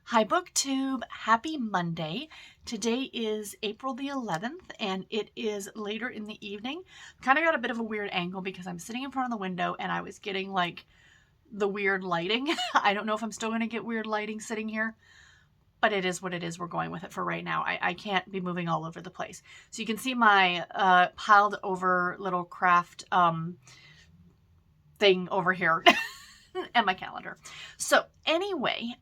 Hi BookTube, happy Monday. Today is April the 11th and it is later in the evening. Kind of got a bit of a weird angle because I'm sitting in front of the window and I was getting like the weird lighting. I don't know if I'm still going to get weird lighting sitting here, but it is what it is. We're going with it for right now. I can't be moving all over the place. So you can see my piled over little craft thing over here and my calendar. So anyway,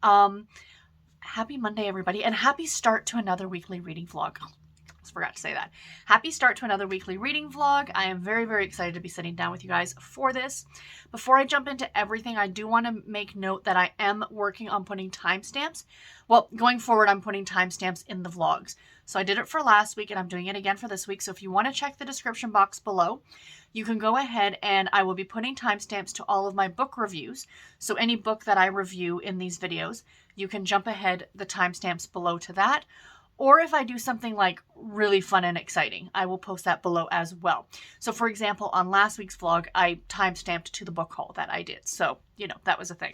happy Monday, everybody, and happy start to another weekly reading vlog. Almost forgot to say that. Happy start to another weekly reading vlog. I am very, very excited to be sitting down with you guys for this. Before I jump into everything, I do want to make note that I am working on putting timestamps. Well, going forward, I'm putting timestamps in the vlogs. So I did it for last week and I'm doing it again for this week. So if you want to check the description box below, you can go ahead and I will be putting timestamps to all of my book reviews. So any book that I review in these videos, you can jump ahead the timestamps below to that. Or if I do something like really fun and exciting, I will post that below as well. So for example, on last week's vlog, I timestamped to the book haul that I did. So, you know, that was a thing.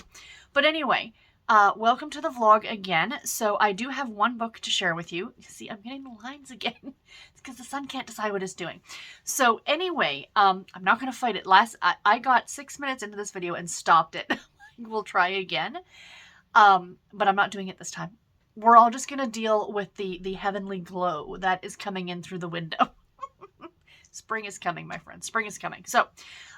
But anyway, welcome to the vlog again. So I do have one book to share with you. See, I'm getting the lines again. It's because the sun can't decide what it's doing. So anyway, I'm not going to fight it. I got 6 minutes into this video and stopped it. We'll try again. But I'm not doing it this time. We're all just going to deal with the heavenly glow that is coming in through the window. Spring is coming, my friends. Spring is coming. So,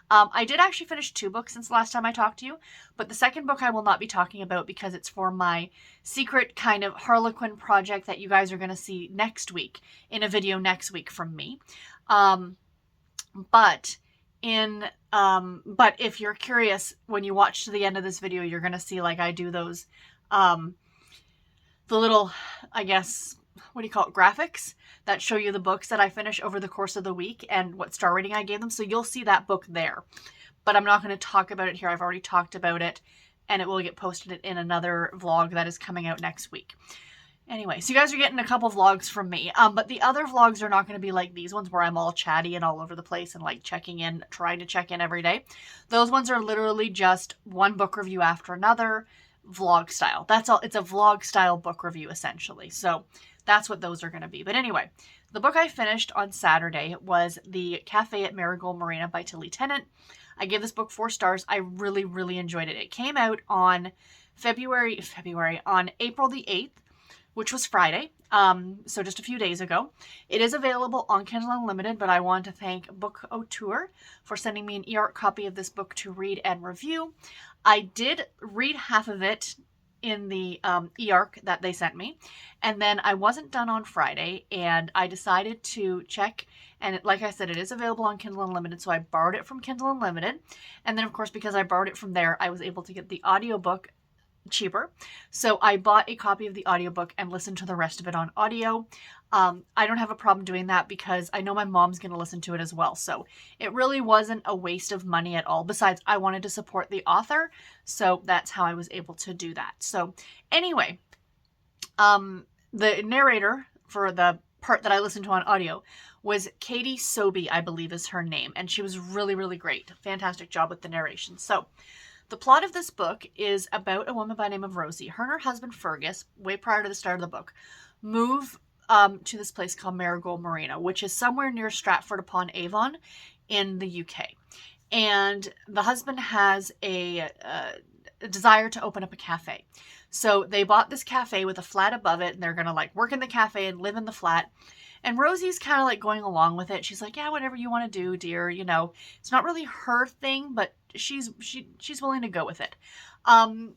I did actually finish 2 books since the last time I talked to you, but the second book I will not be talking about because it's for my secret kind of Harlequin project that you guys are going to see next week in a video next week from me. But if you're curious, when you watch to the end of this video, you're going to see like I do those, the little, I guess, what do you call it, graphics that show you the books that I finish over the course of the week and what star rating I gave them. So you'll see that book there, but I'm not going to talk about it here. I've already talked about it and it will get posted in another vlog that is coming out next week. Anyway, so you guys are getting a couple vlogs from me, but the other vlogs are not going to be like these ones where I'm all chatty and all over the place and like checking in, trying to check in every day. Those ones are literally just one book review after another, vlog style. That's all. It's a vlog style book review essentially. So that's what those are going to be. But anyway, the book I finished on Saturday was The Cafe at Narigold Marina by Tennant. I gave this book 4 stars. I really, really enjoyed it. It came out on on April the 8th, which was Friday. So just a few days ago. It is available on Kindle Unlimited, but I want to thank Book Auteur for sending me an e-art copy of this book to read and review. I did read half of it in the e-arc that they sent me, and then I wasn't done on Friday, and I decided to check, and like I said, it is available on Kindle Unlimited, so I borrowed it from Kindle Unlimited, and then of course because I borrowed it from there, I was able to get the audiobook cheaper. So I bought a copy of the audiobook and listened to the rest of it on audio. I don't have a problem doing that because I know my mom's going to listen to it as well. So it really wasn't a waste of money at all. Besides, I wanted to support the author. So that's how I was able to do that. So anyway, the narrator for the part that I listened to on audio was Katie Sobey, I believe is her name. And she was really, really great. Fantastic job with the narration. So the plot of this book is about a woman by the name of Rosie. Her and her husband Fergus, way prior to the start of the book, move to this place called Narigold Marina, which is somewhere near Stratford-upon-Avon in the UK. And the husband has a desire to open up a cafe. So they bought this cafe with a flat above it, and they're going to like work in the cafe and live in the flat. And Rosie's kind of like going along with it. She's like, yeah, whatever you want to do, dear. You know, it's not really her thing, but she's willing to go with it.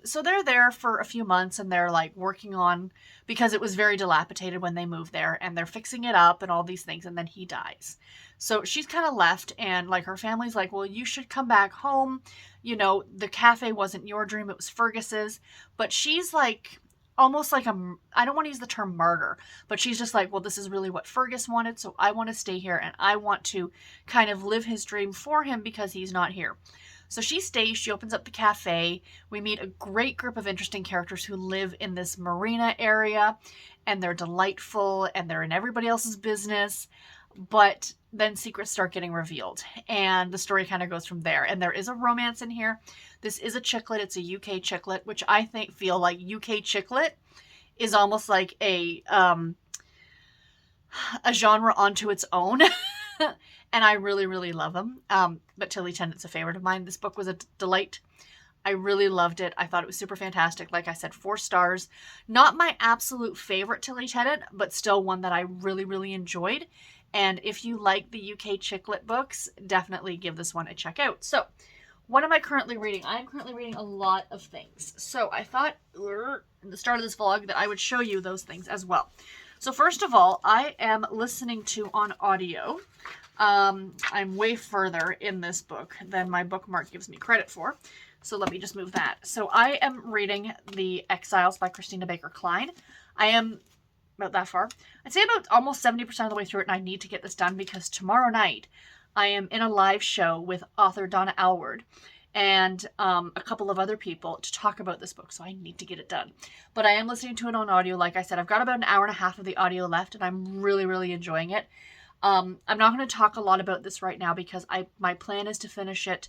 So they're there for a few months and they're like working on, because it was very dilapidated when they moved there, and they're fixing it up and all these things. And then he dies. So she's kind of left, and like her family's like, well, you should come back home. You know, the cafe wasn't your dream. It was Fergus's. But she's like, almost like I don't want to use the term martyr, but she's just like, well, this is really what Fergus wanted, so I want to stay here and I want to kind of live his dream for him because he's not here. So she stays, she opens up the cafe. We meet a great group of interesting characters who live in this marina area, and they're delightful and they're in everybody else's business. But then secrets start getting revealed and the story kind of goes from there. And there is a romance in here. This is a chicklet. It's a UK chicklet, which I feel like UK chicklet is almost like a genre onto its own. And I really, really love them. But Tilly Tennant's a favorite of mine. This book was a delight. I really loved it. I thought it was super fantastic. Like I said, 4 stars. Not my absolute favorite Tilly Tennant, but still one that I really, really enjoyed. And if you like the UK chicklet books, definitely give this one a check out. So, what am I currently reading? I'm currently reading a lot of things. So, I thought in the start of this vlog that I would show you those things as well. So, first of all, I am listening to on audio. I'm way further in this book than my bookmark gives me credit for. So let me just move that. So I am reading The Exiles by Christina Baker Kline. I am about that far. I'd say about almost 70% of the way through it, and I need to get this done because tomorrow night I am in a live show with author Donna Alward and a couple of other people to talk about this book, so I need to get it done. But I am listening to it on audio. Like I said, I've got about an hour and a half of the audio left, and I'm really, really enjoying it. I'm not going to talk a lot about this right now because my plan is to finish it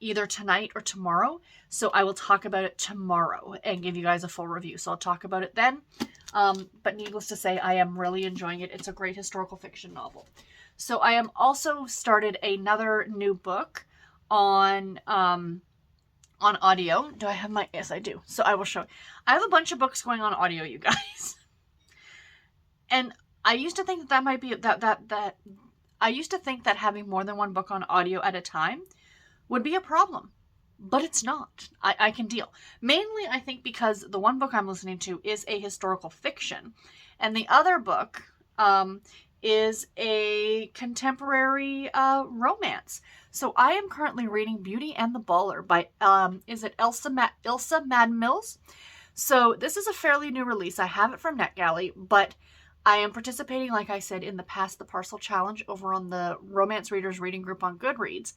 either tonight or tomorrow. So I will talk about it tomorrow and give you guys a full review. So I'll talk about it then. But needless to say, I am really enjoying it. It's a great historical fiction novel. So I am also started another new book on audio. Do I have my... Yes, I do. So I will show you. I have a bunch of books going on audio, you guys. And I used to think that might be... I used to think that having more than one book on audio at a time would be a problem, but it's not. I can deal. Mainly, I think because the one book I'm listening to is a historical fiction, and the other book is a contemporary romance. So I am currently reading Beauty and the Baller by, is it Ilsa Madden Mills? So this is a fairly new release. I have it from NetGalley, but I am participating, like I said, in the Pass the Parcel challenge over on the Romance Readers Reading Group on Goodreads.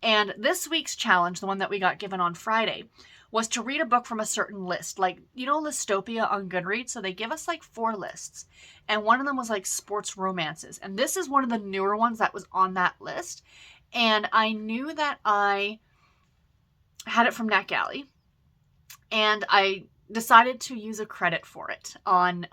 And this week's challenge, the one that we got given on Friday, was to read a book from a certain list. Like, you know, Listopia on Goodreads? So they give us like 4 lists. And one of them was like sports romances. And this is one of the newer ones that was on that list. And I knew that I had it from NetGalley. And I decided to use a credit for it on...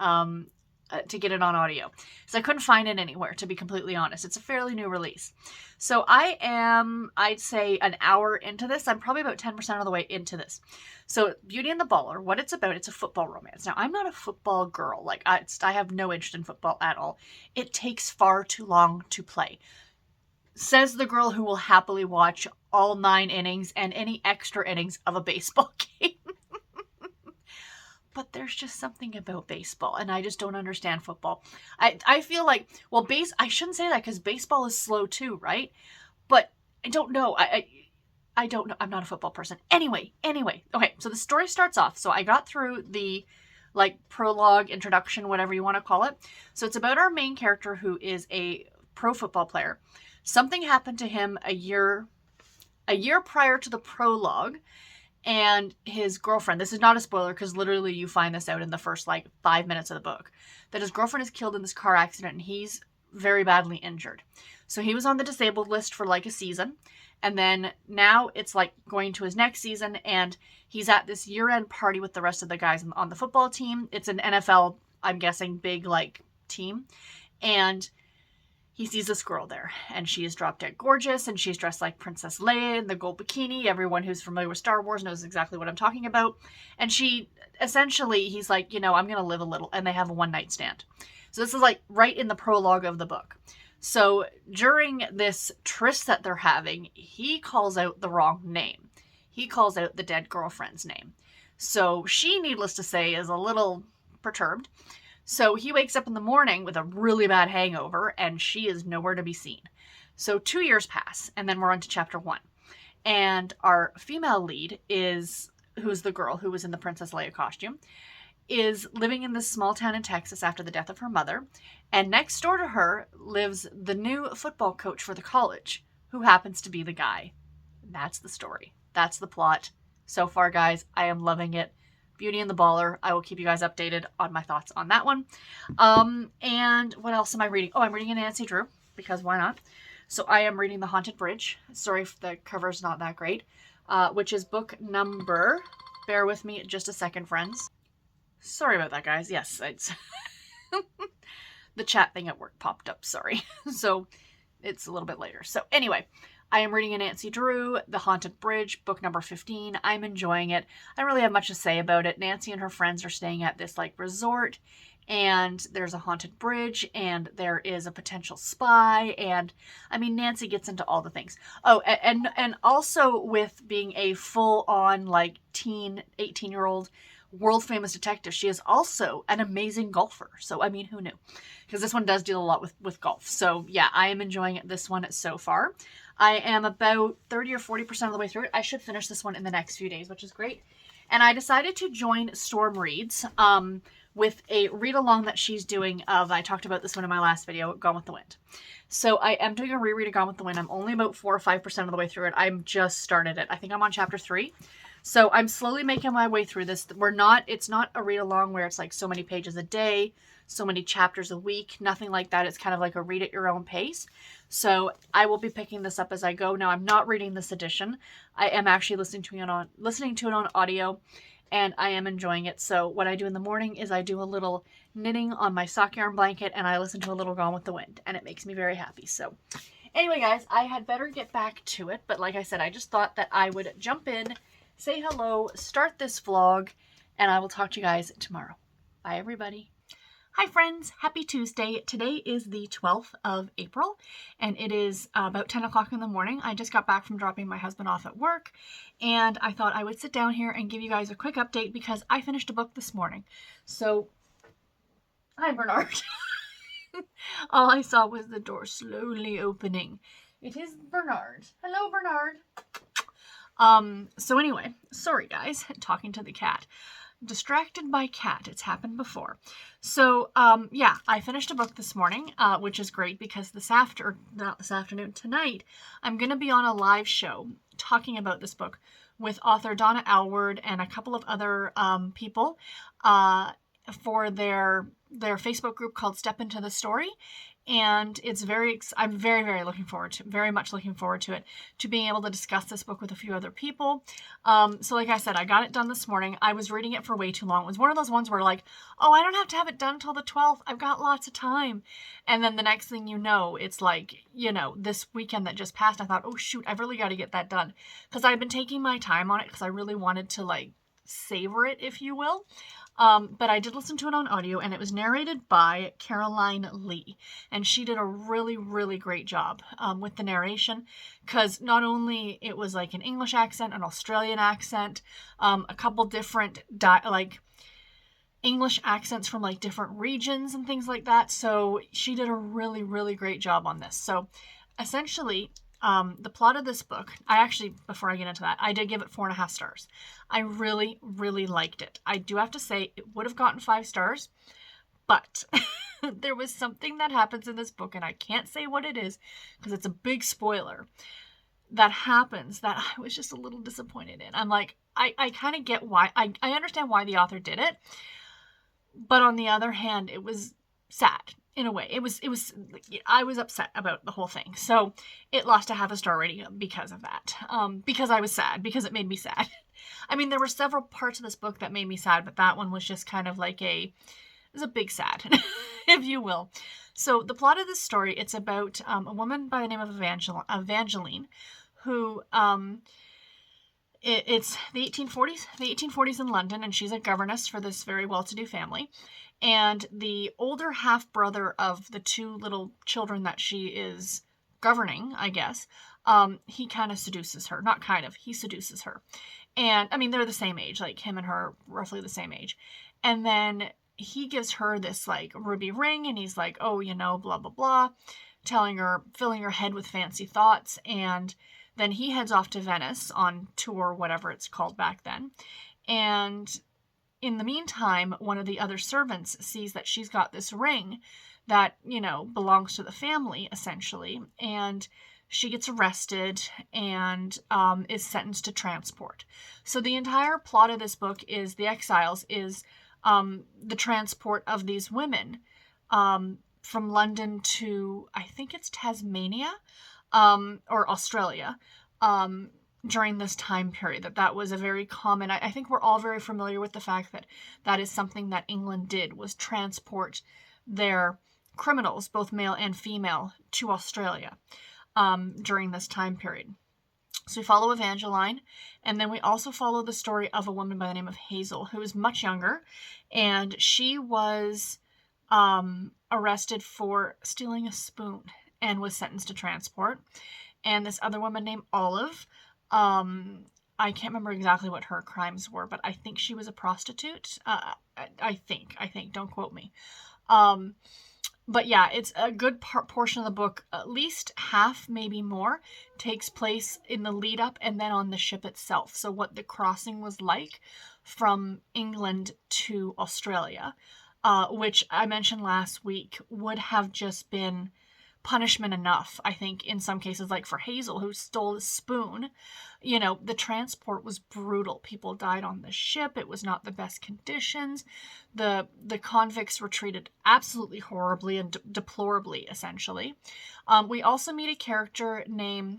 to get it on audio. So I couldn't find it anywhere, to be completely honest. It's a fairly new release. So I am, I'd say, an hour into this. I'm probably about 10% of the way into this. So Beauty and the Baller, what it's about, it's a football romance. Now, I'm not a football girl. Like, I have no interest in football at all. It takes far too long to play. Says the girl who will happily watch all 9 innings and any extra innings of a baseball game. But there's just something about baseball, and I just don't understand football. I feel like, well, I shouldn't say that because baseball is slow too, right? But I don't know. I don't know. I'm not a football person. Anyway. Okay, so the story starts off. So I got through the, like, prologue, introduction, whatever you want to call it. So it's about our main character who is a pro football player. Something happened to him a year prior to the prologue. And his girlfriend, this is not a spoiler because literally you find this out in the first like 5 minutes of the book, that his girlfriend is killed in this car accident and he's very badly injured. So he was on the disabled list for like a season. And then now it's like going to his next season and he's at this year-end party with the rest of the guys on the football team. It's an NFL, I'm guessing, big like team. And he sees this girl there, and she is drop dead gorgeous, and she's dressed like Princess Leia in the gold bikini. Everyone who's familiar with Star Wars knows exactly what I'm talking about. And she, essentially, he's like, you know, I'm going to live a little, and they have a one-night stand. So this is like right in the prologue of the book. So during this tryst that they're having, he calls out the wrong name. He calls out the dead girlfriend's name. So she, needless to say, is a little perturbed. So he wakes up in the morning with a really bad hangover, and she is nowhere to be seen. So 2 years pass, and then we're on to chapter 1. And our female lead is, who's the girl who was in the Princess Leia costume, is living in this small town in Texas after the death of her mother. And next door to her lives the new football coach for the college, who happens to be the guy. That's the story. That's the plot. So far, guys, I am loving it. Beauty and the Baller. I will keep you guys updated on my thoughts on that one. And what else am I reading? Oh, I'm reading a Nancy Drew, because why not? So I am reading The Haunted Bridge. Sorry if the cover's not that great. which is book number, bear with me just a second, friends. Sorry about that, guys. Yes, it's the chat thing at work popped up, sorry. So it's a little bit later. So anyway, I am reading a Nancy Drew, The Haunted Bridge, book number 15. I'm enjoying it. I don't really have much to say about it. Nancy and her friends are staying at this like resort, and there's a haunted bridge, and there is a potential spy, and I mean, Nancy gets into all the things. Oh, and also with being a full-on like teen, 18-year-old world famous detective, she is also an amazing golfer. So I mean, who knew? Because this one does deal a lot with golf. So yeah, I am enjoying this one so far. I am about 30 or 40% of the way through it. I should finish this one in the next few days, which is great. And I decided to join Storm Reads with a read along that she's doing of, I talked about this one in my last video, Gone with the Wind. So I am doing a reread of Gone with the Wind. I'm only about 4 or 5% of the way through it. I'm just started it. I think I'm on chapter 3. So I'm slowly making my way through this. It's not a read along where it's like so many pages a day, so many chapters a week, nothing like that. It's kind of like a read at your own pace. So I will be picking this up as I go. Now I'm not reading this edition. I am actually listening to it on audio, and I am enjoying it. So what I do in the morning is I do a little knitting on my sock yarn blanket, and I listen to a little Gone with the Wind, and it makes me very happy. So anyway, guys, I had better get back to it. But like I said, I just thought that I would jump in, say hello, start this vlog, and I will talk to you guys tomorrow. Bye, everybody. Hi friends, happy Tuesday. Today is the 12th of April, and it is about 10 o'clock in the morning. I just got back from dropping my husband off at work, and I thought I would sit down here and give you guys a quick update because I finished a book this morning. So, hi Bernard. All I saw was the door slowly opening. It is Bernard. Hello, Bernard. So anyway, sorry guys, talking to the cat. Distracted by cat. It's happened before. So, yeah, I finished a book this morning, which is great because not this afternoon, tonight, I'm going to be on a live show talking about this book with author Donna Alward and a couple of other people for their Facebook group called Step Into the Story. And it's I'm very much looking forward to it, to being able to discuss this book with a few other people. So like I said, I got it done this morning. I was reading it for way too long. It was one of those ones where like, oh, I don't have to have it done until the 12th. I've got lots of time. And then the next thing you know, it's like, this weekend that just passed, I thought, oh shoot, I've really got to get that done. Because I've been taking my time on it because I really wanted to like savor it, if you will. But I did listen to it on audio, and it was narrated by Carolyn Lee, and she did a really, really great job with the narration, because not only it was like an English accent, an Australian accent, a couple different English accents from like different regions and things like that. So she did a really, really great job on this. So essentially, the plot of this book, before I get into that, I did give it 4.5 stars. I really, really liked it. I do have to say it would have gotten 5 stars, but there was something that happens in this book, and I can't say what it is because it's a big spoiler, that happens that I was just a little disappointed in. I'm like, I kind of get why, I understand why the author did it, but on the other hand, it was sad. In a way, I was upset about the whole thing. So it lost a 0.5 star rating because of that. Because I was sad, because it made me sad. I mean, there were several parts of this book that made me sad, but that one was just kind of like it was a big sad, if you will. So the plot of this story, it's about a woman by the name of Evangeline, who, it's the 1840s in London, and she's a governess for this very well-to-do family. And the older half-brother of the 2 little children that she is governing, I guess, he kind of seduces her. Not kind of, he seduces her. And, I mean, they're the same age, like him and her are roughly the same age. And then he gives her this, like, ruby ring, and he's like, oh, blah, blah, blah, filling her head with fancy thoughts. And then he heads off to Venice on tour, whatever it's called back then. And in the meantime, one of the other servants sees that she's got this ring that, belongs to the family, essentially, and she gets arrested and is sentenced to transport. So the entire plot of this book is the Exiles is the transport of these women from London to, I think it's Tasmania or Australia. during this time period, that was a very common, I think we're all very familiar with the fact that that is something that England did, was transport their criminals, both male and female, to Australia during this time period. So we follow Evangeline, and then we also follow the story of a woman by the name of Hazel, who is much younger, and she was arrested for stealing a spoon and was sentenced to transport. And this other woman named Olive, I can't remember exactly what her crimes were, but I think she was a prostitute. I think, don't quote me. But yeah, it's a good portion of the book, at least half, maybe more, takes place in the lead up and then on the ship itself. So what the crossing was like from England to Australia, which I mentioned last week, would have just been punishment enough, I think, in some cases, like for Hazel, who stole a spoon. You know, the transport was brutal. People died on the ship. It was not the best conditions. The convicts were treated absolutely horribly and deplorably, essentially. We also meet a character named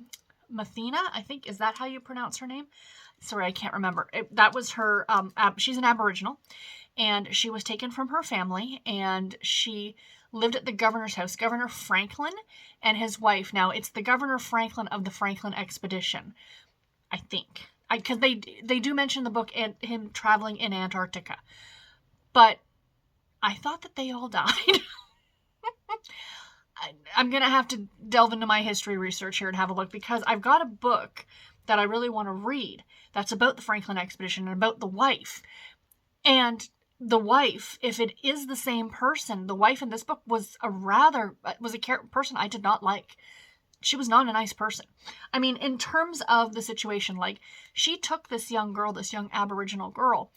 Mathina, I think. Is that how you pronounce her name? Sorry, I can't remember. That was her. She's an Aboriginal, and she was taken from her family, and she lived at the governor's house, Governor Franklin and his wife. Now, it's the Governor Franklin of the Franklin Expedition, I think. Because they do mention in the book and him traveling in Antarctica. But I thought that they all died. I'm going to have to delve into my history research here and have a look, because I've got a book that I really want to read that's about the Franklin Expedition and about the wife. And the wife, if it is the same person, the wife in this book was a person I did not like. She was not a nice person. I mean, in terms of the situation, like, she took this young girl, this young Aboriginal girl,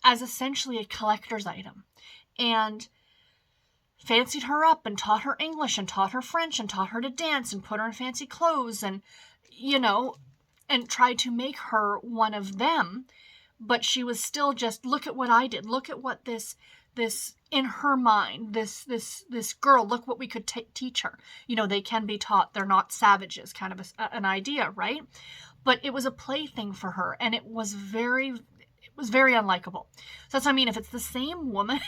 as essentially a collector's item, and fancied her up and taught her English and taught her French and taught her to dance and put her in fancy clothes and, you know, and tried to make her one of them. But she was still just, look at what I did. Look at what this in her mind, this girl, look what we could teach her. You know, they can be taught. They're not savages, kind of an idea, right? But it was a plaything for her, and it was very unlikable. So that's what I mean. If it's the same woman,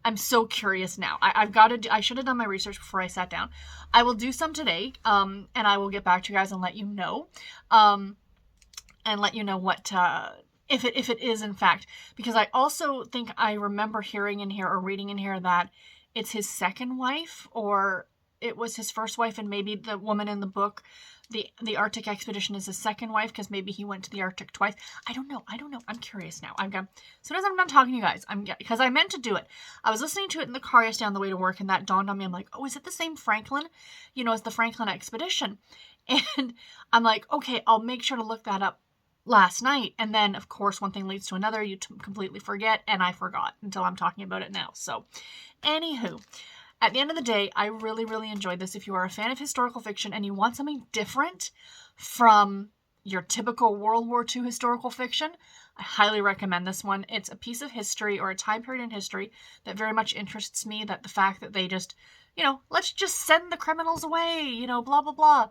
I'm so curious now. I should have done my research before I sat down. I will do some today, and I will get back to you guys and let you know, what. If it is in fact, because I also think I remember hearing in here or reading in here that it's his second wife, or it was his first wife, and maybe the woman in the book, the Arctic expedition, is his second wife, because maybe he went to the Arctic twice. I don't know. I'm curious now. As soon as I'm done talking to you guys, because I meant to do it. I was listening to it in the car yesterday on the way to work, and that dawned on me. I'm like, oh, is it the same Franklin? You know, as the Franklin expedition? And I'm like, okay, I'll make sure to look that up last night. And then, of course, one thing leads to another. You completely forget, and I forgot until I'm talking about it now. So, anywho, at the end of the day, I really, really enjoyed this. If you are a fan of historical fiction and you want something different from your typical World War II historical fiction, I highly recommend this one. It's a piece of history, or a time period in history, that very much interests me. That the fact that they just, you know, let's just send the criminals away, you know, blah, blah, blah.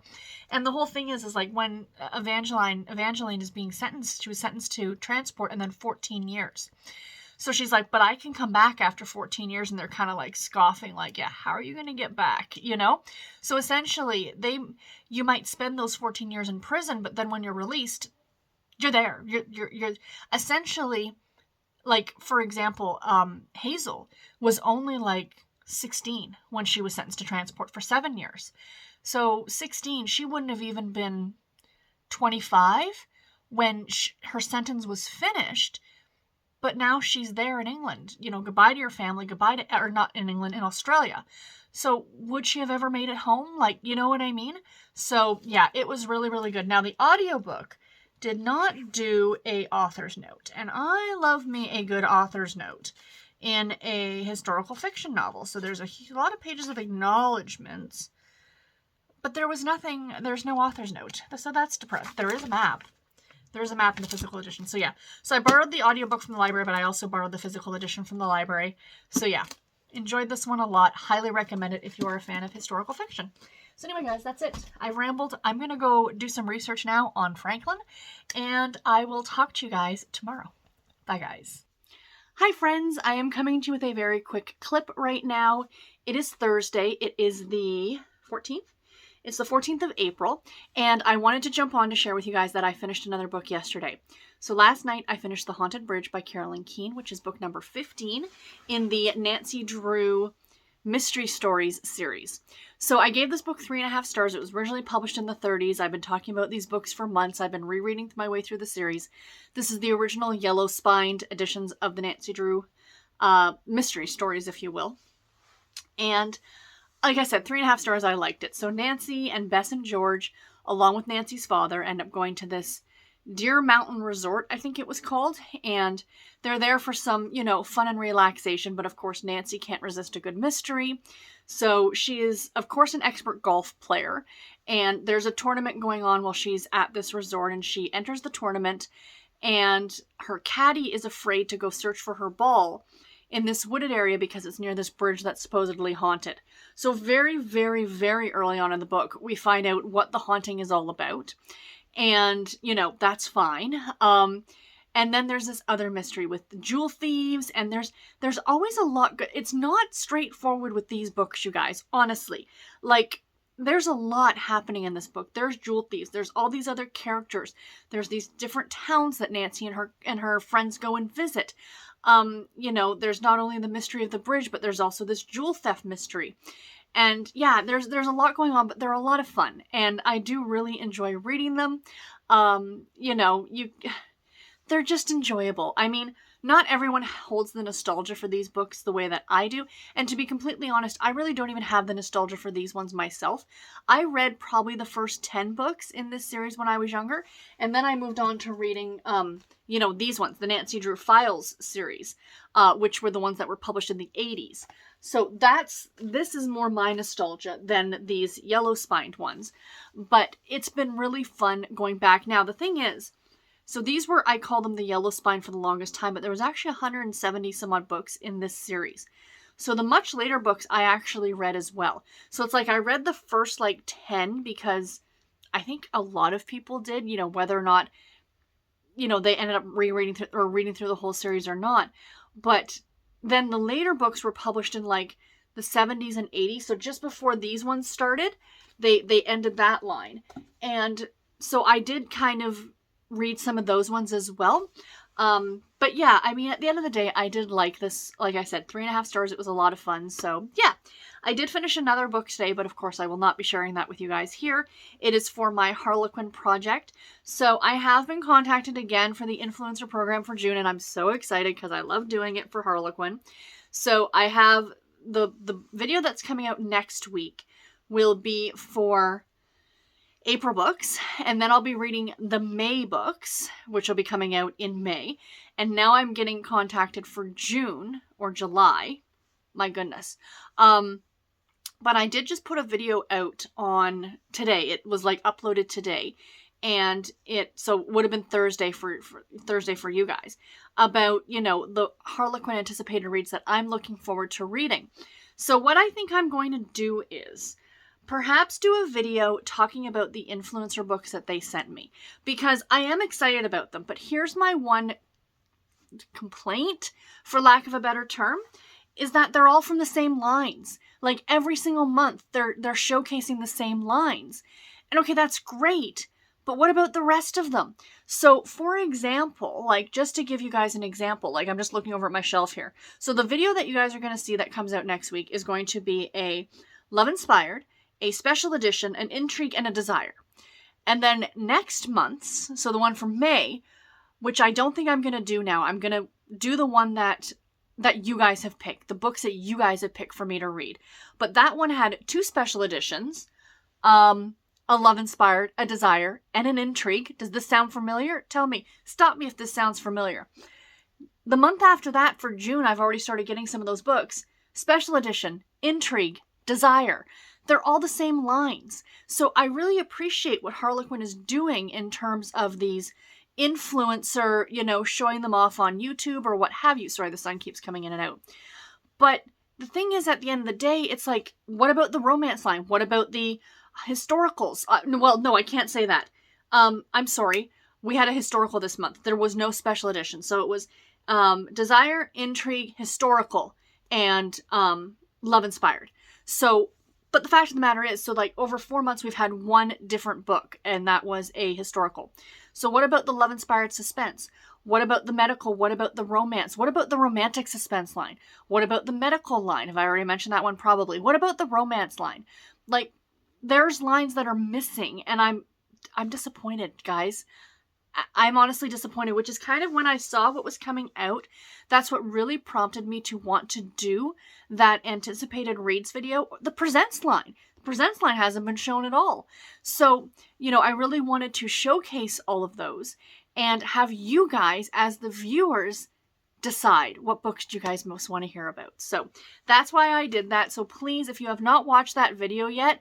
And the whole thing is like, when Evangeline is being sentenced, she was sentenced to transport and then 14 years. So she's like, but I can come back after 14 years. And they're kind of like scoffing, like, yeah, how are you going to get back? You know? So essentially, you might spend those 14 years in prison, but then when you're released, you're there. You're essentially, like, for example, Hazel was only like 16 when she was sentenced to transport for 7 years. So 16, she wouldn't have even been 25 when her sentence was finished. But now she's there in England. You know, goodbye to your family, goodbye to, or not in England, in Australia. So would she have ever made it home? Like, you know what I mean? So yeah, it was really, really good. Now, the audiobook did not do a author's note. And I love me a good author's note in a historical fiction novel. So there's a lot of pages of acknowledgments, but there's no author's note. So that's depressed. There is a map. There's a map in the physical edition. So yeah. So I borrowed the audiobook from the library, but I also borrowed the physical edition from the library. So yeah, enjoyed this one a lot. Highly recommend it if you are a fan of historical fiction. So anyway, guys, that's it. I've rambled. I'm going to go do some research now on Franklin, and I will talk to you guys tomorrow. Bye, guys. Hi, friends. I am coming to you with a very quick clip right now. It is Thursday. It is the 14th. It's the 14th of April, and I wanted to jump on to share with you guys that I finished another book yesterday. So last night, I finished The Haunted Bridge by Carolyn Keene, which is book number 15 in the Nancy Drew Mystery Stories series. So I gave this book 3.5 stars. It was originally published in the 30s. I've been talking about these books for months. I've been rereading my way through the series. This is the original yellow-spined editions of the Nancy Drew mystery stories, if you will. And like I said, 3.5 stars, I liked it. So Nancy and Bess and George, along with Nancy's father, end up going to this Deer Mountain Resort, I think it was called. And they're there for some, fun and relaxation. But of course, Nancy can't resist a good mystery. So she is, of course, an expert golf player. And there's a tournament going on while she's at this resort. And she enters the tournament. And her caddy is afraid to go search for her ball in this wooded area because it's near this bridge that's supposedly haunted. So very, very, very early on in the book, we find out what the haunting is all about. And, that's fine. And then there's this other mystery with the jewel thieves, and there's always a lot good. It's not straightforward with these books, you guys, honestly. Like, there's a lot happening in this book. There's jewel thieves. There's all these other characters. There's these different towns that Nancy and her friends go and visit. There's not only the mystery of the bridge, but there's also this jewel theft mystery. And yeah, there's a lot going on, but they're a lot of fun. And I do really enjoy reading them. They're just enjoyable. I mean, not everyone holds the nostalgia for these books the way that I do. And to be completely honest, I really don't even have the nostalgia for these ones myself. I read probably the first 10 books in this series when I was younger. And then I moved on to reading, these ones, the Nancy Drew Files series, which were the ones that were published in the 80s. So this is more my nostalgia than these yellow-spined ones. But it's been really fun going back. Now, the thing is, so these were, I call them the yellow spine for the longest time, but there was actually 170 some odd books in this series. So the much later books I actually read as well. So it's like I read the first 10 because I think a lot of people did, whether or not, they ended up reading through the whole series or not. But then the later books were published in the 70s and 80s. So just before these ones started, they ended that line. And so I did kind of read some of those ones as well. But yeah, I mean, at the end of the day, I did like this. Like I said, 3.5 stars. It was a lot of fun. So yeah, I did finish another book today, but of course I will not be sharing that with you guys here. It is for my Harlequin project. So I have been contacted again for the influencer program for June, and I'm so excited because I love doing it for Harlequin. So I have the video that's coming out next week will be for April books, and then I'll be reading the May books, which will be coming out in May. And now I'm getting contacted for June or July. My goodness. But I did just put a video out on today. It was uploaded today, and so would have been Thursday for Thursday for you guys, about the Harlequin anticipated reads that I'm looking forward to reading. So what I think I'm going to do is perhaps do a video talking about the influencer books that they sent me, because I am excited about them. But here's my one complaint, for lack of a better term, is that they're all from the same lines. Every single month, they're showcasing the same lines. And okay, that's great, but what about the rest of them? So, for example, just to give you guys an example, I'm just looking over at my shelf here. So the video that you guys are going to see that comes out next week is going to be a Love Inspired, a special edition, an intrigue, and a desire. And then next month's, so the one from May, which I don't think I'm going to do now, I'm going to do the one that you guys have picked, the books that you guys have picked for me to read. But that one had 2 special editions, a Love Inspired, a Desire, and an Intrigue. Does this sound familiar? Tell me. Stop me if this sounds familiar. The month after that, for June, I've already started getting some of those books. Special edition, Intrigue, Desire. They're all the same lines. So I really appreciate what Harlequin is doing in terms of these influencer, showing them off on YouTube or what have you. Sorry, the sun keeps coming in and out. But the thing is, at the end of the day, it's what about the romance line? What about the Historicals. Well, no, I can't say that. I'm sorry. We had a historical this month. There was no special edition. So it was Desire, Intrigue, Historical, and Love Inspired. So, but the fact of the matter is, so like over 4 months, we've had one different book, and that was a historical. So what about the Love Inspired suspense? What about the medical? What about the romance? What about the romantic suspense line? What about the medical line? Have I already mentioned that one? Probably. What about the romance line? Like, there's lines that are missing, and I'm disappointed, guys. I'm honestly disappointed, which is kind of when I saw what was coming out, that's what really prompted me to want to do that anticipated reads video, the presents line. The presents line hasn't been shown at all. So, I really wanted to showcase all of those and have you guys, as the viewers, decide what books do you guys most want to hear about. So that's why I did that. So please, if you have not watched that video yet,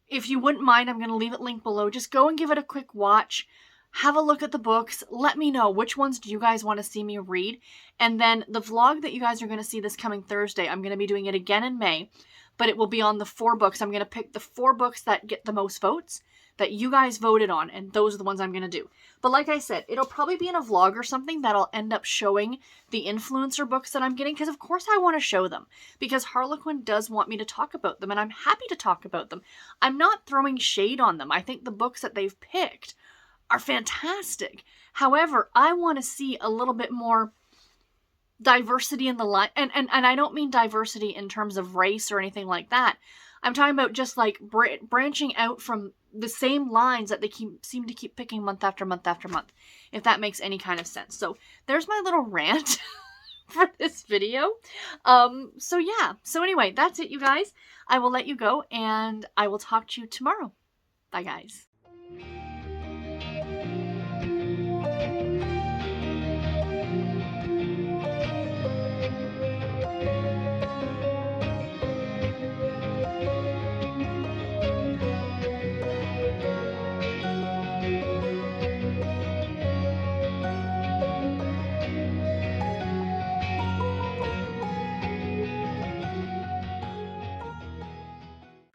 if you wouldn't mind, I'm going to leave it linked below. Just go and give it a quick watch. Have a look at the books. Let me know which ones do you guys want to see me read. And then the vlog that you guys are going to see this coming Thursday, I'm going to be doing it again in May, but it will be on the 4 books. I'm going to pick the 4 books that get the most votes that you guys voted on, and those are the ones I'm going to do. But like I said, it'll probably be in a vlog or something that'll end up showing the influencer books that I'm getting, because of course I want to show them, because Harlequin does want me to talk about them, and I'm happy to talk about them. I'm not throwing shade on them. I think the books that they've picked are fantastic. However, I want to see a little bit more diversity in the line, and I don't mean diversity in terms of race or anything like that. I'm talking about just like branching out from the same lines that they seem to keep picking month after month after month, if that makes any kind of sense. So there's my little rant for this video. So yeah. So anyway, that's it, you guys. I will let you go, and I will talk to you tomorrow. Bye, guys.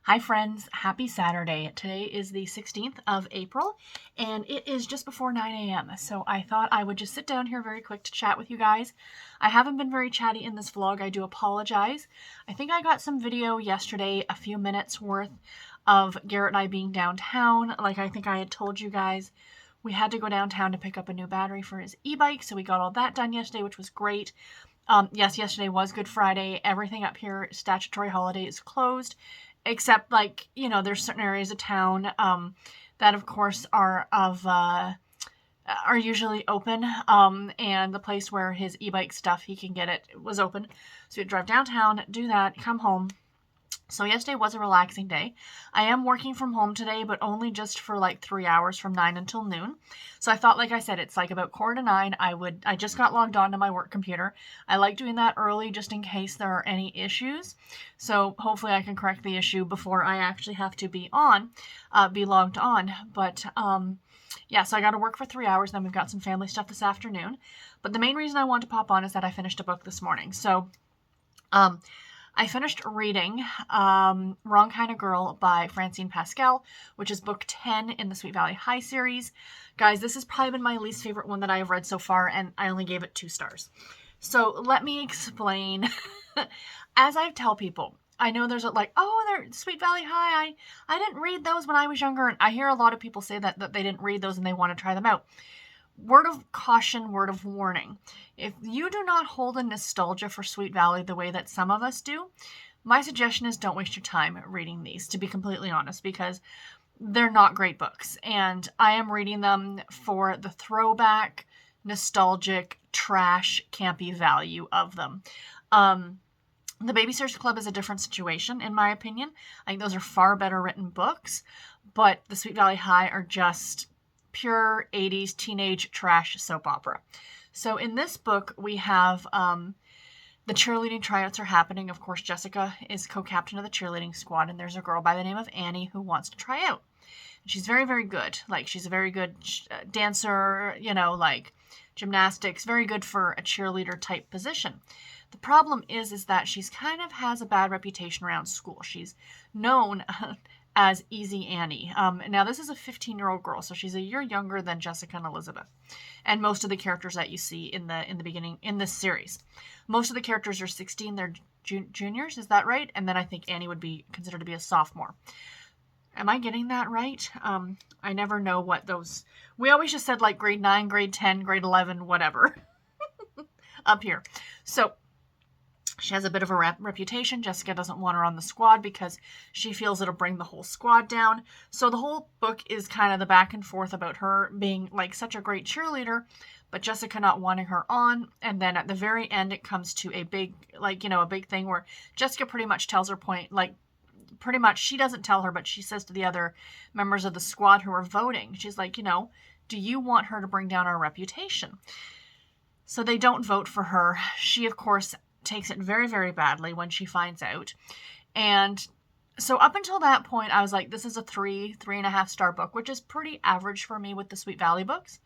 Hi friends, happy Saturday. Today is the 16th of April, and it is just before 9 a.m. So I thought I would just sit down here very quick to chat with you guys. I haven't been very chatty in this vlog. I do apologize. I think I got some video yesterday, a few minutes worth of Garrett and I being downtown. Like I think I had told you guys, we had to go downtown to pick up a new battery for his e-bike. So we got all that done yesterday, which was great. Yes, yesterday was Good Friday. Everything up here, statutory holiday, is closed. Except, like, there's certain areas of town that, of course, are usually open. And the place where his e-bike stuff, he can get it, was open. So he'd drive downtown, do that, come home. So yesterday was a relaxing day. I am working from home today, but only just for like 3 hours from 9 until noon. So I thought, like I said, it's like about 8:45. I just got logged on to my work computer. I like doing that early just in case there are any issues. So hopefully I can correct the issue before I actually have to be logged on. But yeah, so I got to work for 3 hours. Then we've got some family stuff this afternoon. But the main reason I wanted to pop on is that I finished a book this morning. So, I finished reading Wrong Kind of Girl by Francine Pascal, which is book 10 in the Sweet Valley High series. Guys, this has probably been my least favorite one that I have read so far, and I only gave it 2 stars. So let me explain. As I tell people, I know there's they're Sweet Valley High. I didn't read those when I was younger, and I hear a lot of people say that they didn't read those and they want to try them out. Word of caution, word of warning. If you do not hold a nostalgia for Sweet Valley the way that some of us do, my suggestion is don't waste your time reading these, to be completely honest, because they're not great books. And I am reading them for the throwback, nostalgic, trash, campy value of them. The Babysitter's Club is a different situation, in my opinion. I think those are far better written books, but the Sweet Valley High are just pure 80s teenage trash soap opera. So in this book, we have the cheerleading tryouts are happening. Of course, Jessica is co-captain of the cheerleading squad, and there's a girl by the name of Annie who wants to try out. She's very, very good. Like, she's a very good dancer, like gymnastics, very good for a cheerleader type position. The problem is that she's kind of has a bad reputation around school. She's known as Easy Annie. Now, this is a 15-year-old girl, so she's a year younger than Jessica and Elizabeth, and most of the characters that you see in the beginning in this series. Most of the characters are 16; they're juniors. Is that right? And then I think Annie would be considered to be a sophomore. Am I getting that right? I never know what those. We always just said like grade 9, grade 10, grade 11, whatever. Up here. So she has a bit of a reputation. Jessica doesn't want her on the squad because she feels it'll bring the whole squad down. So the whole book is kind of the back and forth about her being like such a great cheerleader, but Jessica not wanting her on. And then at the very end, it comes to a big, like, a big thing where Jessica pretty much tells her point, like, pretty much she doesn't tell her, but she says to the other members of the squad who are voting, she's like, do you want her to bring down our reputation? So they don't vote for her. She, of course, takes it very, very badly when she finds out. And so up until that point, I was like, this is a 3.5 star book, which is pretty average for me with the Sweet Valley books,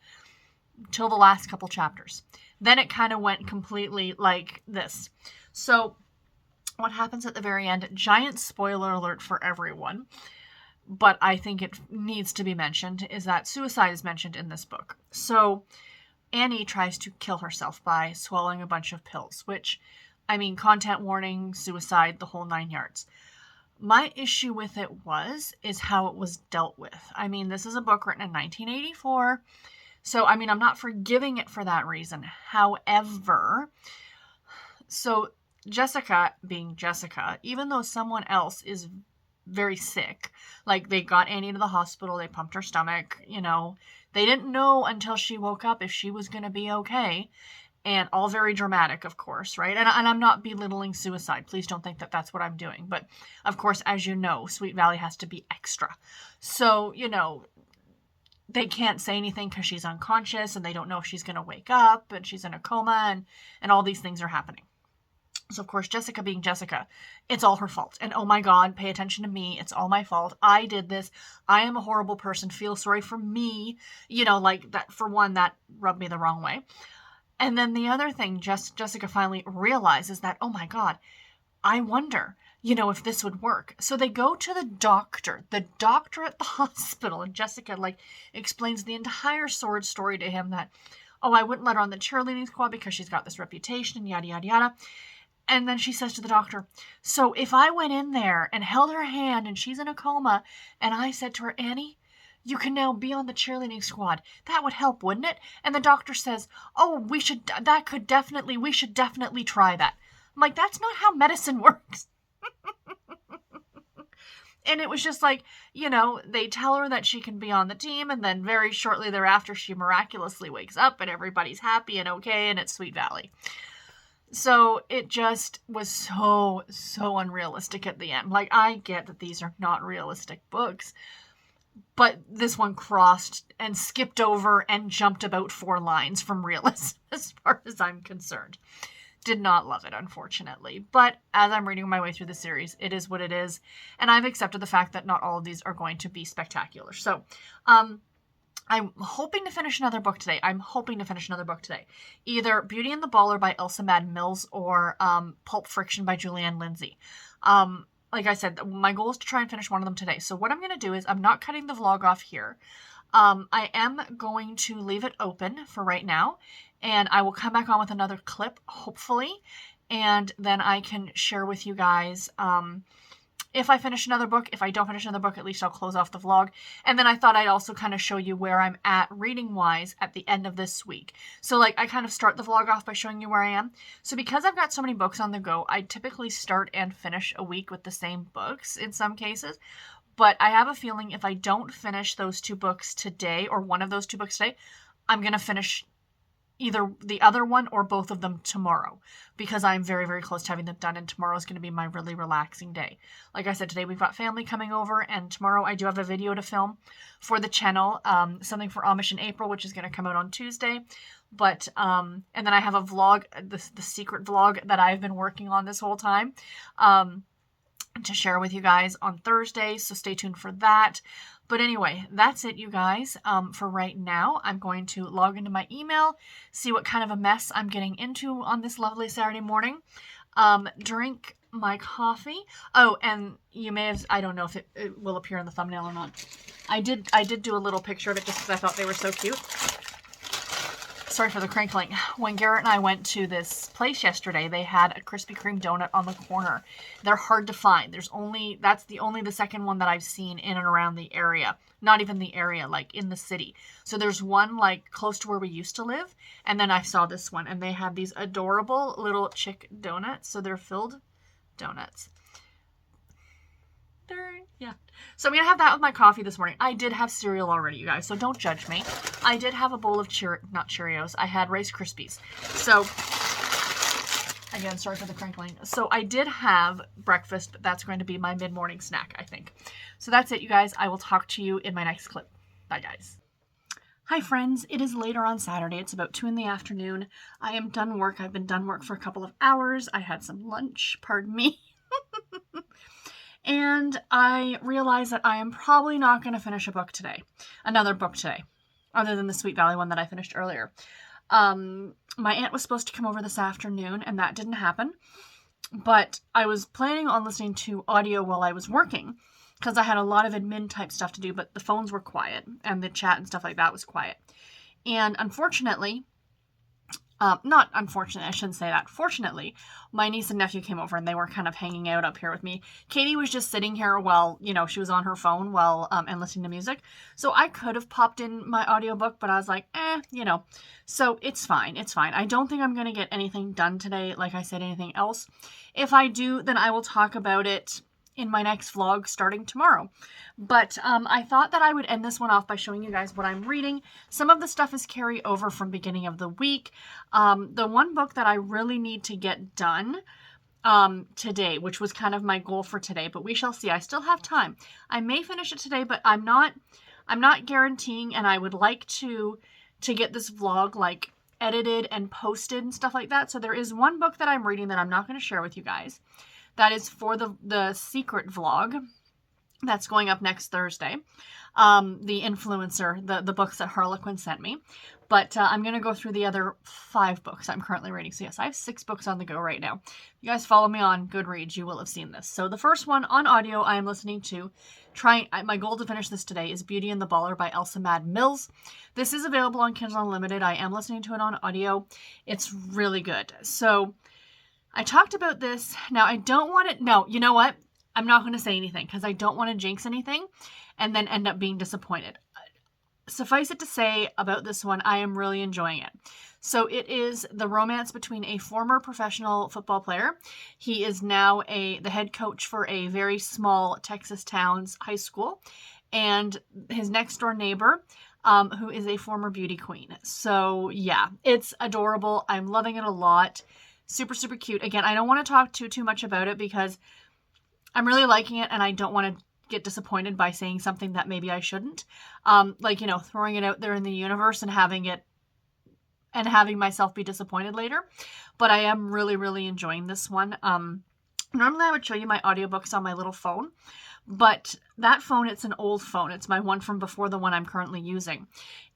till the last couple chapters. Then it kind of went completely like this. So what happens at the very end, giant spoiler alert for everyone, but I think it needs to be mentioned, is that suicide is mentioned in this book. So Annie tries to kill herself by swallowing a bunch of pills, which, content warning, suicide, the whole 9 yards. My issue with it is how it was dealt with. This is a book written in 1984, so, I'm not forgiving it for that reason. However, so Jessica, being Jessica, even though someone else is very sick, like they got Annie to the hospital, they pumped her stomach, they didn't know until she woke up if she was going to be okay. And all very dramatic, of course, right? And I'm not belittling suicide. Please don't think that that's what I'm doing. But, of course, as you know, Sweet Valley has to be extra. So, they can't say anything because she's unconscious and they don't know if she's going to wake up and she's in a coma and all these things are happening. So, of course, Jessica being Jessica, it's all her fault. And, oh my God, pay attention to me. It's all my fault. I did this. I am a horrible person. Feel sorry for me. Like that, for one, that rubbed me the wrong way. And then the other thing, Jessica finally realizes that, oh my God, I wonder, if this would work. So they go to the doctor at the hospital, and Jessica, explains the entire sword story to him that, oh, I wouldn't let her on the cheerleading squad because she's got this reputation, yada, yada, yada. And then she says to the doctor, so if I went in there and held her hand and she's in a coma and I said to her, Annie, you can now be on the cheerleading squad, that would help, wouldn't it? And the doctor says, oh, we should definitely try that. I'm like, that's not how medicine works. And it was just like, they tell her that she can be on the team, and then very shortly thereafter, she miraculously wakes up and everybody's happy and okay, and it's Sweet Valley. So it just was so unrealistic at the end. Like, I get that these are not realistic books, but this one crossed and skipped over and jumped about 4 lines from realism as far as I'm concerned. Did not love it, unfortunately. But as I'm reading my way through the series, it is what it is. And I've accepted the fact that not all of these are going to be spectacular. So, I'm hoping to finish another book today. Either Beauty and the Baller by Elsa Mad Mills or Pulp Friction by Julianne Lindsay. Like I said, my goal is to try and finish one of them today. So what I'm going to do is I'm not cutting the vlog off here. I am going to leave it open for right now, and I will come back on with another clip, hopefully, and then I can share with you guys if I finish another book. If I don't finish another book, at least I'll close off the vlog. And then I thought I'd also kind of show you where I'm at reading-wise at the end of this week. So, I kind of start the vlog off by showing you where I am. So because I've got so many books on the go, I typically start and finish a week with the same books in some cases. But I have a feeling if I don't finish those 2 books today, or one of those 2 books today, I'm going to finish either the other one or both of them tomorrow, because I'm very, very close to having them done, and tomorrow is going to be my really relaxing day. Like I said, today we've got family coming over, and tomorrow I do have a video to film for the channel, something for Amish in April, which is going to come out on Tuesday. But, and then I have a vlog, the secret vlog that I've been working on this whole time, to share with you guys on Thursday, so stay tuned for that. But anyway, that's it, you guys. For right now, I'm going to log into my email, see what kind of a mess I'm getting into on this lovely Saturday morning, drink my coffee. Oh, and you may have, I don't know if it will appear in the thumbnail or not. I did do a little picture of it just because I thought they were so cute. Sorry for the crinkling. When Garrett and I went to this place yesterday, they had a Krispy Kreme donut on the corner. They're hard to find. That's only the second one that I've seen in and around the area. Not even the area, like in the city. So there's one like close to where we used to live. And then I saw this one and they have these adorable little chick donuts. So they're filled donuts. Yeah. So I'm going to have that with my coffee this morning. I did have cereal already, you guys, so don't judge me. I did have a bowl of not Cheerios. I had Rice Krispies. So, again, sorry for the crinkling. So I did have breakfast, but that's going to be my mid-morning snack, I think. So that's it, you guys. I will talk to you in my next clip. Bye, guys. Hi, friends. It is later on Saturday. It's about 2 in the afternoon. I am done work. I've been done work for a couple of hours. I had some lunch, pardon me. And I realized that I am probably not going to finish another book today, other than the Sweet Valley one that I finished earlier. My aunt was supposed to come over this afternoon, and that didn't happen. But I was planning on listening to audio while I was working, because I had a lot of admin type stuff to do, but the phones were quiet, and the chat and stuff like that was quiet. And unfortunately, not unfortunately, I shouldn't say that. Fortunately, my niece and nephew came over and they were kind of hanging out up here with me. Katie was just sitting here while, she was on her phone while, and listening to music. So I could have popped in my audiobook, but I was like, so it's fine. It's fine. I don't think I'm going to get anything done today. Like I said, anything else. If I do, then I will talk about it in my next vlog starting tomorrow. But I thought that I would end this one off by showing you guys what I'm reading. Some of the stuff is carry over from beginning of the week. The one book that I really need to get done today, which was kind of my goal for today, but we shall see. I still have time. I may finish it today, but I'm not guaranteeing, and I would like to get this vlog like edited and posted and stuff like that. So there is one book that I'm reading that I'm not going to share with you guys. That is for the secret vlog that's going up next Thursday. The influencer, the books that Harlequin sent me. But I'm going to go through the other 5 books I'm currently reading. So yes, I have 6 books on the go right now. If you guys follow me on Goodreads, you will have seen this. So the first one on audio I am listening to, my goal to finish this today, is Beauty and the Baller by Elsa Mad Mills. This is available on Kindle Unlimited. I am listening to it on audio. It's really good. So I talked about this. Now, I don't want it. No, you know what? I'm not going to say anything because I don't want to jinx anything and then end up being disappointed. Suffice it to say about this one, I am really enjoying it. So it is the romance between a former professional football player. He is now the head coach for a very small Texas town's high school, and his next door neighbor, who is a former beauty queen. So yeah, it's adorable. I'm loving it a lot. Super, super cute. Again, I don't want to talk too much about it because I'm really liking it and I don't want to get disappointed by saying something that maybe I shouldn't. Throwing it out there in the universe and having myself be disappointed later. But I am really, really enjoying this one. Normally I would show you my audiobooks on my little phone, but that phone, it's an old phone. It's my one from before the one I'm currently using.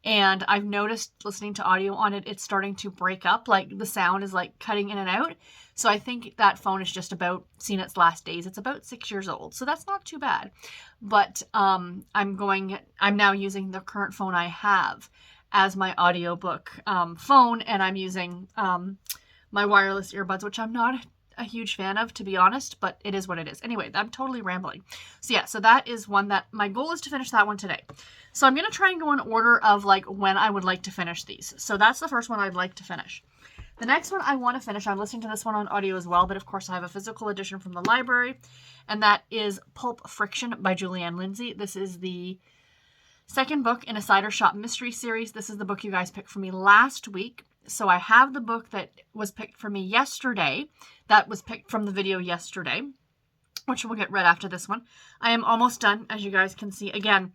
And I've noticed listening to audio on it, it's starting to break up. Like the sound is like cutting in and out. So I think that phone is just about seen its last days. It's about 6 years old. So that's not too bad. But I'm now using the current phone I have as my audiobook phone. And I'm using my wireless earbuds, which I'm not a huge fan of, to be honest, but it is what it is. Anyway, I'm totally rambling. So yeah, so that is one that my goal is to finish that one today. So I'm going to try and go in order of like when I would like to finish these. So that's the first one I'd like to finish. The next one I want to finish, I'm listening to this one on audio as well, but of course I have a physical edition from the library, and that is Pulp Friction by Julianne Lindsay. This is the second book in a Cider Shop mystery series. This is the book you guys picked for me last week. So I have the book that was picked for me yesterday, that was picked from the video yesterday, which we'll get read after this one. I am almost done, as you guys can see. Again,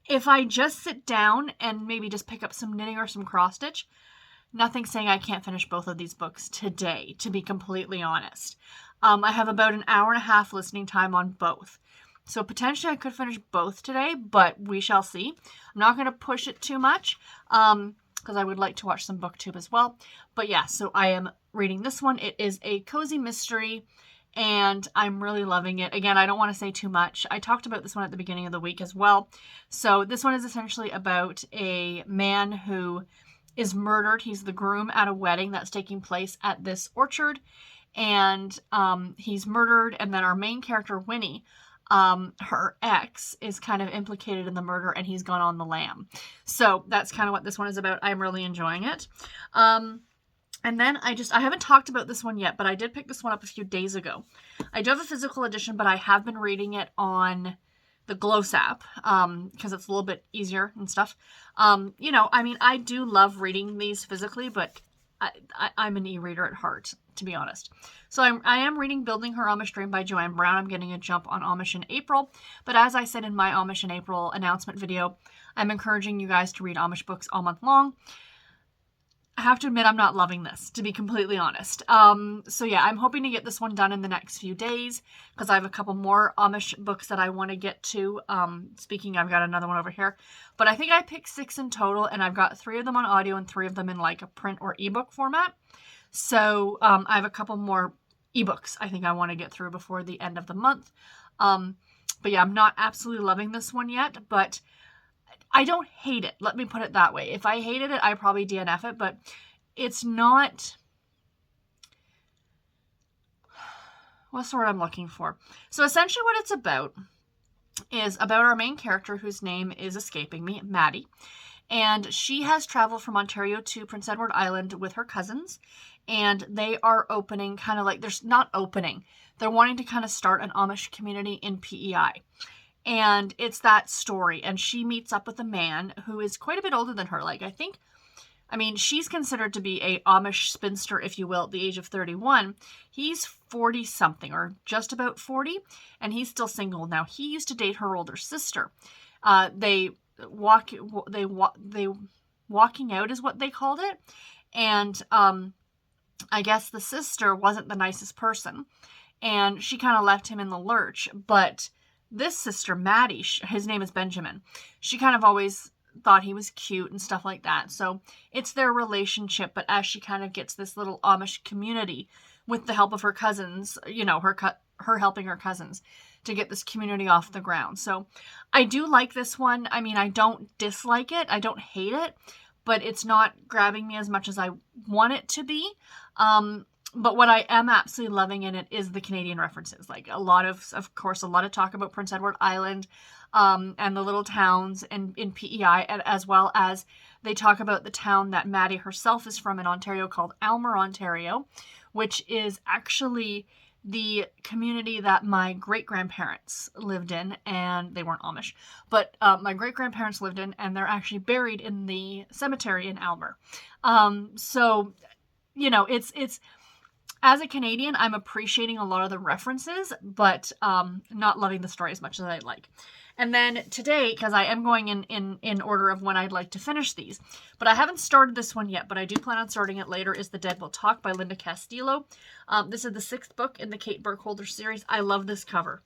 if I just sit down and maybe just pick up some knitting or some cross stitch, nothing saying I can't finish both of these books today, to be completely honest. I have about an hour and a half listening time on both. So potentially I could finish both today, but we shall see. I'm not going to push it too much. because I would like to watch some booktube as well. But yeah, so I am reading this one. It is a cozy mystery, and I'm really loving it. Again, I don't want to say too much. I talked about this one at the beginning of the week as well. So this one is essentially about a man who is murdered. He's the groom at a wedding that's taking place at this orchard, and he's murdered. And then our main character, Winnie, her ex, is kind of implicated in the murder, and he's gone on the lam. So that's kind of what this one is about. I'm really enjoying it. And then I haven't talked about this one yet, but I did pick this one up a few days ago. I do have a physical edition, but I have been reading it on the Gloss app, because it's a little bit easier and stuff. You know, I mean, I do love reading these physically, but I'm an e-reader at heart, to be honest. So I am reading Building Her Amish Dream by Joanne Brown. I'm getting a jump on Amish in April. But as I said in my Amish in April announcement video, I'm encouraging you guys to read Amish books all month long. I have to admit, I'm not loving this, to be completely honest. So yeah, I'm hoping to get this one done in the next few days, because I have a couple more Amish books that I want to get to. Speaking, I've got another one over here. But I think I picked 6 in total, and I've got 3 of them on audio and 3 of them in like a print or ebook format. So I have a couple more ebooks I think I want to get through before the end of the month. But yeah, I'm not absolutely loving this one yet, but I don't hate it. Let me put it that way. If I hated it, I probably DNF it, but it's not... What's the word I'm looking for? So essentially what it's about is about our main character, whose name is escaping me, Maddie. And she has traveled from Ontario to Prince Edward Island with her cousins. And they are opening kind of like... There's not opening. They're wanting to kind of start an Amish community in PEI. And it's that story. And she meets up with a man who is quite a bit older than her. Like, I mean, she's considered to be a Amish spinster, if you will, at the age of 31. He's 40-something, or just about 40, and he's still single. Now, he used to date her older sister. Walking out is what they called it. And I guess the sister wasn't the nicest person. And she kind of left him in the lurch. But this sister, Maddie, his name is Benjamin, she kind of always thought he was cute and stuff like that. So it's their relationship, but as she kind of gets this little Amish community with the help of her cousins, you know, her helping her cousins to get this community off the ground. So I do like this one. I mean, I don't dislike it. I don't hate it, but it's not grabbing me as much as I want it to be. But what I am absolutely loving in it is the Canadian references. Like a lot of talk about Prince Edward Island, and the little towns in PEI, and as well as they talk about the town that Maddie herself is from in Ontario called Aylmer, Ontario, which is actually the community that my great-grandparents lived in, and they weren't Amish, but my great-grandparents lived in, and they're actually buried in the cemetery in Aylmer. So, you know, it's as a Canadian, I'm appreciating a lot of the references, but not loving the story as much as I'd like. And then today, because I am going in order of when I'd like to finish these, but I haven't started this one yet, but I do plan on starting it later, is The Dead Will Talk by Linda Castillo. This is the 6th book in the Kate Burkholder series. I love this cover.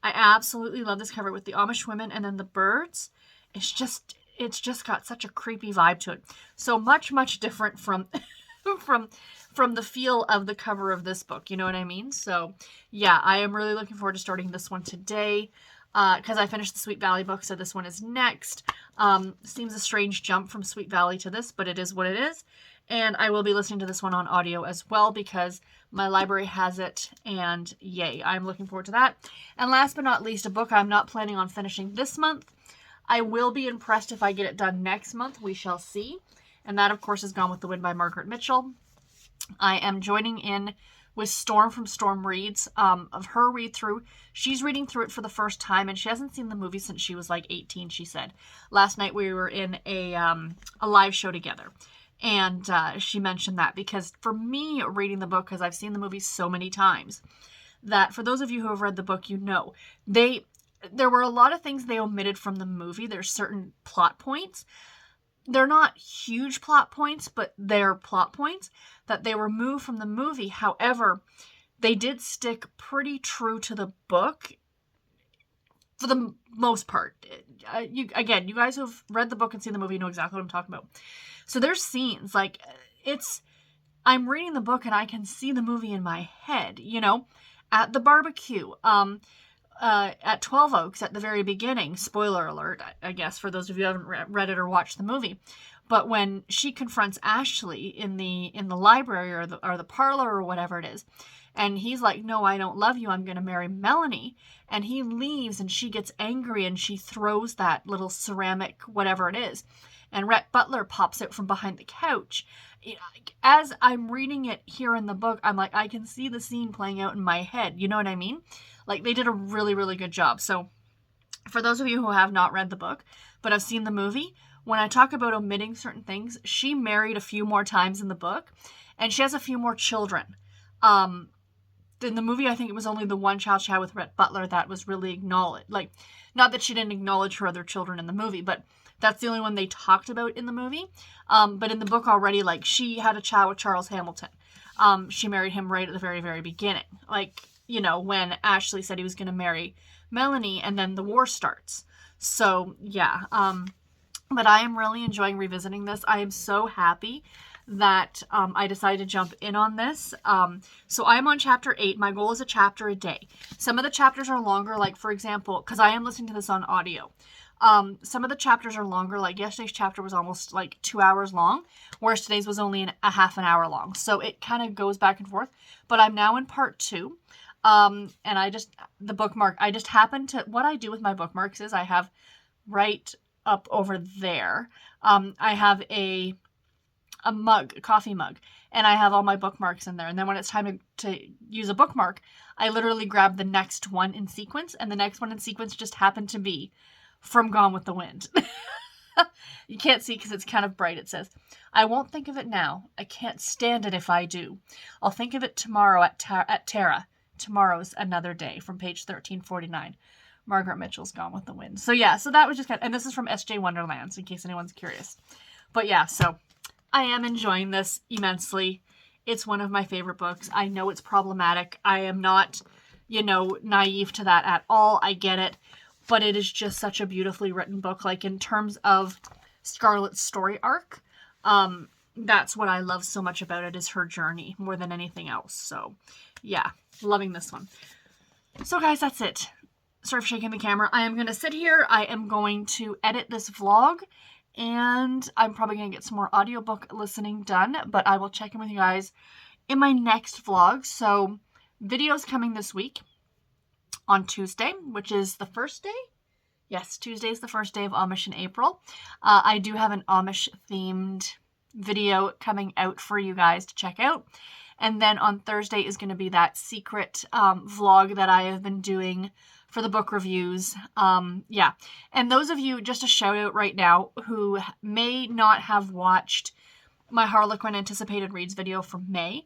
I absolutely love this cover with the Amish women and then the birds. It's just got such a creepy vibe to it. So much, much different from from the feel of the cover of this book, you know what I mean? So yeah, I am really looking forward to starting this one today, because I finished the Sweet Valley book, so this one is next. Seems a strange jump from Sweet Valley to this, but it is what it is. And I will be listening to this one on audio as well, because my library has it, and yay, I'm looking forward to that. And last but not least, a book I'm not planning on finishing this month. I will be impressed if I get it done next month. We shall see. And that, of course, is Gone with the Wind by Margaret Mitchell. I am joining in with Storm from Storm Reads, of her read through. She's reading through it for the first time, and she hasn't seen the movie since she was like 18, she said. Last night we were in a live show together, and she mentioned that, because for me, reading the book, because I've seen the movie so many times, that for those of you who have read the book, you know, there were a lot of things they omitted from the movie. There's certain plot points. They're not huge plot points, but they're plot points that they removed from the movie. However, they did stick pretty true to the book for the most part. You guys who have read the book and seen the movie know exactly what I'm talking about. So there's scenes, like, I'm reading the book and I can see the movie in my head, you know, at the barbecue, at 12 Oaks at the very beginning, spoiler alert, I guess, for those of you who haven't read it or watched the movie. But when she confronts Ashley in the library or the parlor or whatever it is, and he's like, no, I don't love you, I'm going to marry Melanie. And he leaves and she gets angry and she throws that little ceramic, whatever it is. And Rhett Butler pops out from behind the couch. As I'm reading it here in the book, I'm like, I can see the scene playing out in my head. You know what I mean? Like, they did a really, really good job. So for those of you who have not read the book, but have seen the movie, when I talk about omitting certain things, she married a few more times in the book, and she has a few more children. In the movie, I think it was only the one child she had with Rhett Butler that was really acknowledged. Like, not that she didn't acknowledge her other children in the movie, but that's the only one they talked about in the movie. But in the book already, like, she had a child with Charles Hamilton. She married him right at the very, very beginning. Like, you know, when Ashley said he was going to marry Melanie, and then the war starts. So, yeah. But I am really enjoying revisiting this. I am so happy that I decided to jump in on this. So I'm on chapter 8. My goal is a chapter a day. Some of the chapters are longer, like, for example, because I am listening to this on audio. Some of the chapters are longer, like yesterday's chapter was almost like 2 hours long, whereas today's was only a half an hour long. So it kind of goes back and forth. But I'm now in part 2. And I just happen to, what I do with my bookmarks is I have right up over there, I have a coffee mug, and I have all my bookmarks in there. And then when it's time to use a bookmark, I literally grab the next one in sequence, and the next one in sequence just happened to be from Gone with the Wind. You can't see because it's kind of bright. It says, I won't think of it now. I can't stand it if I do. I'll think of it tomorrow at Tara. Tomorrow's another day, from page 1349. Margaret Mitchell's Gone with the Wind. So yeah, so that was just kind of, and this is from S.J. Wonderlands, in case anyone's curious. But yeah, so I am enjoying this immensely. It's one of my favorite books. I know it's problematic. I am not, naive to that at all. I get it. But it is just such a beautifully written book. Like, in terms of Scarlett's story arc, that's what I love so much about it, is her journey more than anything else. So yeah, loving this one. So guys, that's it. Sorry for shaking the camera. I am going to sit here. I am going to edit this vlog, and I'm probably going to get some more audiobook listening done, but I will check in with you guys in my next vlog. So videos coming this week on Tuesday, which is the first day. Yes, Tuesday is the first day of Amish in April. I do have an Amish themed video coming out for you guys to check out. And then on Thursday is going to be that secret vlog that I have been doing for the book reviews. Yeah. And those of you, just a shout out right now, who may not have watched my Harlequin Anticipated Reads video from May,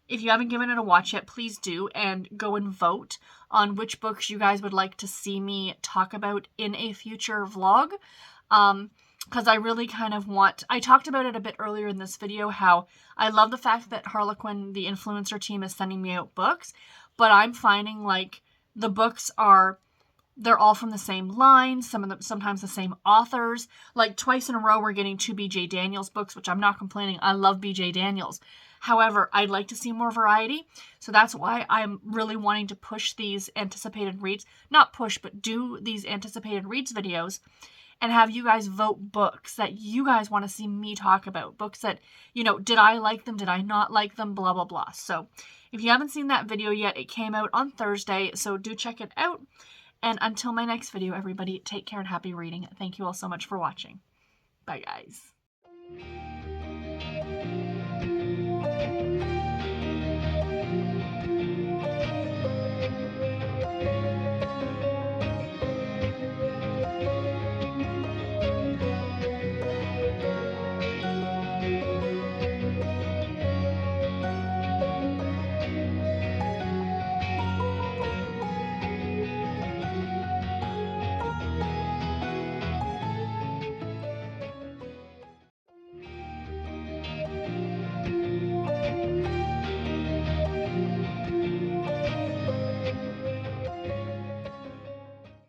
if you haven't given it a watch yet, please do, and go and vote on which books you guys would like to see me talk about in a future vlog. Because I really kind of I talked about it a bit earlier in this video, how I love the fact that Harlequin, the influencer team, is sending me out books, but I'm finding like the books they're all from the same line, sometimes the same authors. Like twice in a row we're getting 2 B.J. Daniels books, which I'm not complaining. I love B.J. Daniels. However, I'd like to see more variety. So that's why I'm really wanting to push these anticipated reads. Not push, but do these anticipated reads videos and have you guys vote books that you guys want to see me talk about. Books that, did I like them? Did I not like them? Blah, blah, blah. So if you haven't seen that video yet, it came out on Thursday. So do check it out. And until my next video, everybody, take care and happy reading. Thank you all so much for watching. Bye, guys.